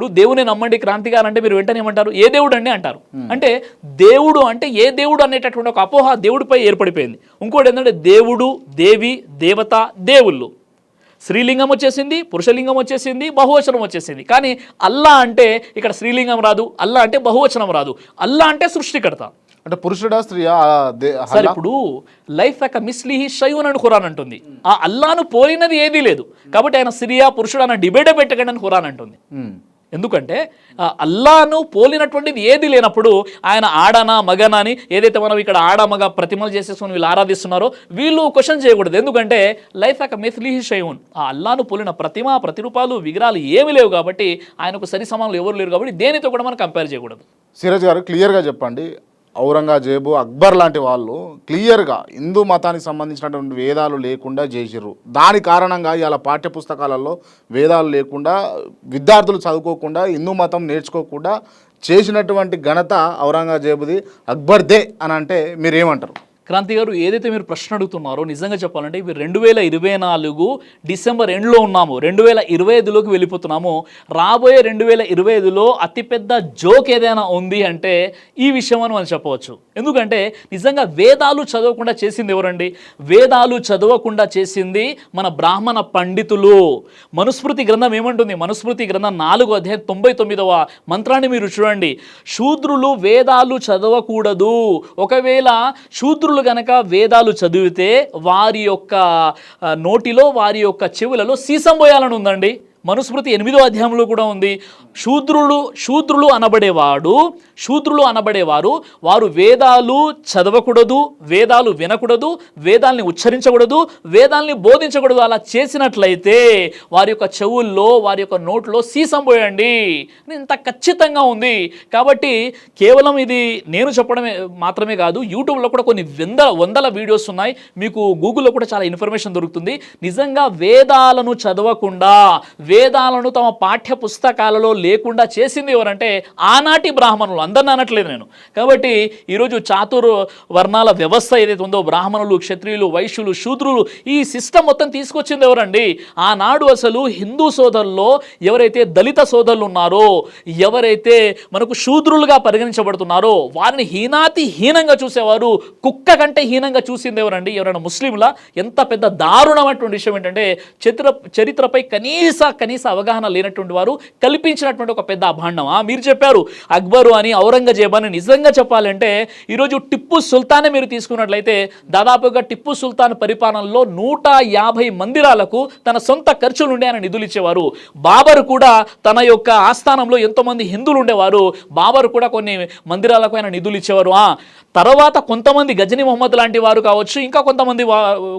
ఇప్పుడు దేవుని నమ్మండి క్రాంతి గారు అంటే మీరు వెంటనే ఏమంటారు, ఏ దేవుడు అండి అంటారు. అంటే దేవుడు అంటే ఏ దేవుడు అనేటటువంటి ఒక అపోహ దేవుడిపై ఏర్పడిపోయింది. ఇంకోటి ఏంటంటే దేవుడు, దేవి, దేవత, దేవుళ్ళు, స్త్రీలింగం వచ్చేసింది, పురుషలింగం వచ్చేసింది, బహువచనం వచ్చేసింది. కానీ అల్లా అంటే ఇక్కడ స్త్రీలింగం రాదు, అల్లా అంటే బహువచనం రాదు, అల్లా అంటే సృష్టికర్త. అంటే పురుషుడా స్త్రీయా? సరే, ఇప్పుడు లైఫ్ యొక్క మిస్లీహి షైవన్ అని ఖురాన్ అంటుంది. ఆ అల్లాను పోలినది ఏదీ లేదు, కాబట్టి ఆయన స్త్రీయా పురుషుడు అన్న డిబేటే పెట్టకండి అని ఖురాన్ అంటుంది. ఎందుకంటే అల్లాను పోలినటువంటిది ఏది లేనప్పుడు ఆయన ఆడనా మగనా అని ఏదైతే మనం ఇక్కడ ఆడ మగ ప్రతిమలు చేసేసుకుని వీళ్ళు ఆరాధిస్తున్నారో వీళ్ళు క్వశ్చన్ చేయకూడదు. ఎందుకంటే లైఫ్ యొక్క మిస్లీహి షైవన్, ఆ అల్లాను పోలిన ప్రతిమ ప్రతిరూపాలు విగ్రహాలు ఏమి లేవు కాబట్టి, ఆయనకు సరి సమానులు ఎవరు లేరు కాబట్టి దేనితో కూడా మనం కంపేర్ చేయకూడదు. సిరాజ్ గారు క్లియర్గా చెప్పండి, ఔరంగజేబు, అక్బర్ లాంటి వాళ్ళు క్లియర్గా హిందూ మతానికి సంబంధించినటువంటి వేదాలు లేకుండా చేసిర్రు. దాని కారణంగా ఇవాళ పాఠ్యపుస్తకాలలో వేదాలు లేకుండా విద్యార్థులు చదువుకోకుండా హిందూ మతం నేర్చుకోకుండా చేసినటువంటి ఘనత ఔరంగజేబుది, అక్బర్దే అని అంటే మీరేమంటారు? క్రాంతి గారు, ఏదైతే మీరు ప్రశ్న అడుగుతున్నారో నిజంగా చెప్పాలంటే ఇవి 2024 డిసెంబర్ ఎండ్లో ఉన్నాము, 2025లోకి వెళ్ళిపోతున్నాము. రాబోయే 2025లో అతిపెద్ద జోక్ ఏదైనా ఉంది అంటే ఈ విషయం అని మనం చెప్పవచ్చు. ఎందుకంటే నిజంగా వేదాలు చదవకుండా చేసింది ఎవరండి? వేదాలు చదవకుండా చేసింది మన బ్రాహ్మణ పండితులు. మనుస్మృతి గ్రంథం ఏమంటుంది? మనుస్మృతి గ్రంథం 4వ అధ్యాయం 99వ మంత్రాన్ని మీరు చూడండి. శూద్రులు వేదాలు చదవకూడదు. ఒకవేళ శూద్రులు గనక వేదాలు చదివితే వారి యొక్క నోటిలో వారి యొక్క చెవులలో సీసం పోయాలని ఉందండి. మనుస్మృతి 8వ అధ్యాయంలో కూడా ఉంది. శూద్రులు అనబడేవారు వారు వేదాలు చదవకూడదు, వేదాలు వినకూడదు, వేదాల్ని ఉచ్చరించకూడదు, వేదాల్ని బోధించకూడదు. అలా చేసినట్లయితే వారి యొక్క చెవుల్లో వారి యొక్క నోట్లో సీసం పోయండి. ఇంత ఖచ్చితంగా ఉంది. కాబట్టి కేవలం ఇది నేను చెప్పడమే మాత్రమే కాదు, యూట్యూబ్లో కూడా కొన్ని వందల వీడియోస్ ఉన్నాయి, మీకు గూగుల్లో కూడా చాలా ఇన్ఫర్మేషన్ దొరుకుతుంది. నిజంగా వేదాలను చదవకుండా వేదాలను తమ పాఠ్య పుస్తకాలలో లేకుండా చేసింది ఎవరంటే ఆనాటి బ్రాహ్మణులు. అందరిని అనట్లేదు నేను. కాబట్టి ఈరోజు చాతుర్వర్ణాల వ్యవస్థ ఏదైతే ఉందో, బ్రాహ్మణులు, క్షత్రియులు, వైశ్యులు, శూద్రులు, ఈ సిస్టమ్ మొత్తం తీసుకొచ్చింది ఎవరండి? ఆనాడు అసలు హిందూ సోదరుల్లో ఎవరైతే దళిత సోదరులు ఉన్నారో, ఎవరైతే మనకు శూద్రులుగా పరిగణించబడుతున్నారో వారిని హీనంగా చూసేవారు. కుక్క కంటే హీనంగా చూసింది ఎవరండి? ఎవరైనా ముస్లింలా? ఎంత పెద్ద దారుణమైనటువంటి విషయం ఏంటంటే చరిత్రపై కనీస అవగాహన లేనటువంటి వారు కల్పించినటువంటి ఒక పెద్ద అభాండం. మీరు చెప్పారు అక్బరు అని, ఔరంగజేబు అని. నిజంగా చెప్పాలంటే ఈరోజు టిప్పు సుల్తానే మీరు తీసుకున్నట్లయితే దాదాపుగా టిప్పు సుల్తాన్ పరిపాలనలో 150 మందిరాలకు తన సొంత ఖర్చులు ఉండే ఆయన నిధులు ఇచ్చేవారు. బాబర్ కూడా తన యొక్క ఆస్థానంలో ఎంతోమంది హిందువులు ఉండేవారు, బాబర్ కూడా కొన్ని మందిరాలకు ఆయన నిధులు ఇచ్చేవారు. తర్వాత కొంతమంది గజనీ మొహమ్మద్ లాంటి వారు కావచ్చు, ఇంకా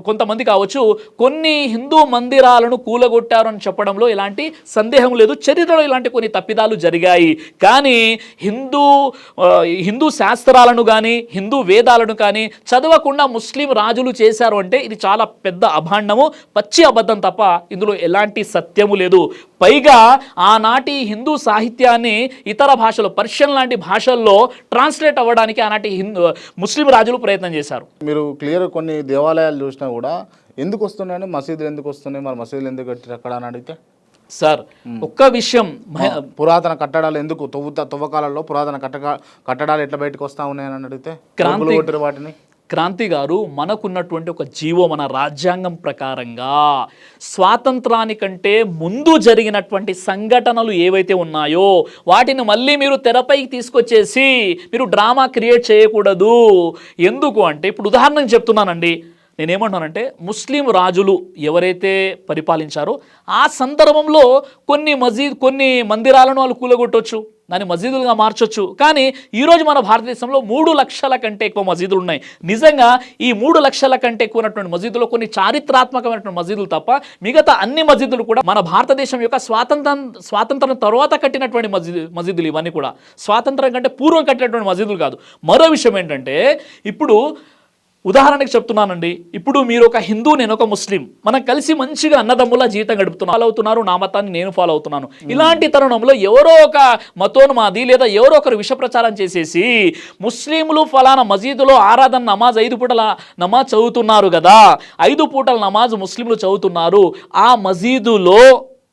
కొంతమంది కావచ్చు, కొన్ని హిందూ మందిరాలను కూలగొట్టారు అని చెప్పడంలో ఎలాంటి సందేహం లేదు. చరిత్రలో ఇలాంటి కొన్ని తప్పిదాలు జరిగాయి. కానీ హిందూ శాస్త్రాలను కానీ హిందూ వేదాలను కానీ చదవకుండా ముస్లిం రాజులు చేశారు అంటే ఇది చాలా పెద్ద అభాండము, పచ్చి అబద్ధం తప్ప ఇందులో ఎలాంటి సత్యము లేదు. పైగా ఆనాటి హిందూ సాహిత్యాన్ని ఇతర భాషలో, పర్షియన్ లాంటి భాషల్లో ట్రాన్స్లేట్ అవ్వడానికి ఆనాటి ముస్లిం రాజులు ప్రయత్నం చేశారు. మీరు క్లియర్ కొన్ని దేవాలయాలు చూసినా కూడా ఎందుకు వస్తున్నాయండి, మసీదులు ఎందుకు వస్తున్నాయి, మరి మసీదులు ఎందుకు కట్టారు అక్కడ అని అడిగితే, సార్ ఒక్క విషయం, పురాతన కట్టడాలు ఎందుకు తవ్వకాలలో పురాతన కట్టడాలు ఎట్లా బయటకు వస్తా ఉన్నాయని అడిగితే వాటిని క్రాంతి గారు, మనకున్నటువంటి ఒక జీవో, మన రాజ్యాంగం ప్రకారంగా స్వాతంత్రానికంటే ముందు జరిగినటువంటి సంఘటనలు ఏవైతే ఉన్నాయో వాటిని మళ్ళీ మీరు తెరపైకి తీసుకొచ్చేసి మీరు డ్రామా క్రియేట్ చేయకూడదు. ఎందుకు అంటే, ఇప్పుడు ఉదాహరణకు చెప్తున్నానండి, నేనేమంటున్నానంటే ముస్లిం రాజులు ఎవరైతే పరిపాలించారో ఆ సందర్భంలో కొన్ని మందిరాలను వాళ్ళు కూలగొట్టవచ్చు, దాన్ని మసీదులుగా మార్చొచ్చు. కానీ ఈరోజు మన భారతదేశంలో 3 లక్షల కంటే ఎక్కువ మసీదులు ఉన్నాయి. నిజంగా ఈ 3 లక్షల కంటే ఎక్కువ ఉన్నటువంటి మసీదులో కొన్ని చారిత్రాత్మకమైనటువంటి మసీదులు తప్ప మిగతా అన్ని మసీదులు కూడా మన భారతదేశం యొక్క స్వాతంత్రం తర్వాత కట్టినటువంటి మసీదులు. ఇవన్నీ కూడా స్వాతంత్రం కంటే పూర్వం కట్టినటువంటి మసీదులు కాదు. మరో విషయం ఏంటంటే, ఇప్పుడు ఉదాహరణకి చెప్తున్నానండి, ఇప్పుడు మీరు ఒక హిందూ, నేను ఒక ముస్లిం, మనం కలిసి మంచిగా అన్నదమ్ముల జీవితం గడుపుతున్నాం, ఫాలో అవుతున్నారు, నా మతాన్ని నేను ఫాలో అవుతున్నాను. ఇలాంటి తరుణంలో ఎవరో ఒక మతోన్మాది లేదా ఎవరో ఒకరు విష ప్రచారం చేసేసి ముస్లింలు ఫలానా మసీదులో ఆరాధన నమాజ్ 5 పూటల నమాజ్ చదువుతున్నారు కదా, 5 పూటల నమాజ్ ముస్లింలు చదువుతున్నారు, ఆ మసీదులో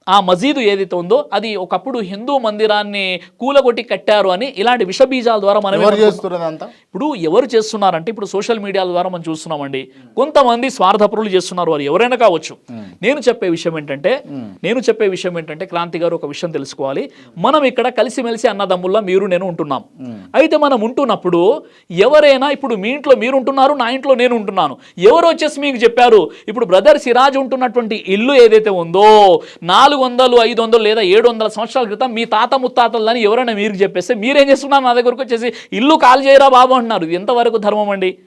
ఆ మసీదు ఏదైతే ఉందో అది ఒకప్పుడు హిందూ మందిరాన్ని కూలగొట్టి కట్టారు అని ఇలాంటి విషబీజాల ద్వారా మనం ఎవరు చేస్తున్నది అంతా? ఇప్పుడు ఎవరు చేస్తున్నారంటే ఇప్పుడు సోషల్ మీడియాల ద్వారా మనం చూస్తున్నామండి. కొంతమంది స్వార్థపరులు చేస్తున్నారు, వారు ఎవరైనా కావచ్చు. నేను చెప్పే విషయం ఏంటంటే క్రాంతి గారు ఒక విషయం తెలుసుకోవాలి. మనం ఇక్కడ కలిసిమెలిసి అన్నదమ్ముల్లా మీరు నేను ఉంటున్నాం. అయితే మనం ఉంటున్నప్పుడు ఎవరైనా ఇప్పుడు మీ ఇంట్లో మీరు ఉంటున్నారు, నా ఇంట్లో నేను ఉంటున్నాను, ఎవరు వచ్చేసి మీకు చెప్పారు ఇప్పుడు బ్రదర్ సిరాజ్ ఉంటున్నటువంటి ఇల్లు ఏదైతే ఉందో 400, 500 లేదా 700 సంవత్సరాల క్రితం మీ తాత ముత్తాతలని ఎవరైనా మీరు చెప్పేస్తే మీరేం చేస్తున్నారు నా దగ్గరకు వచ్చేసి ఇల్లు కాల్ చేయరా బాబు అంటున్నారు. ఇది ఎంతవరకు ధర్మం అండి?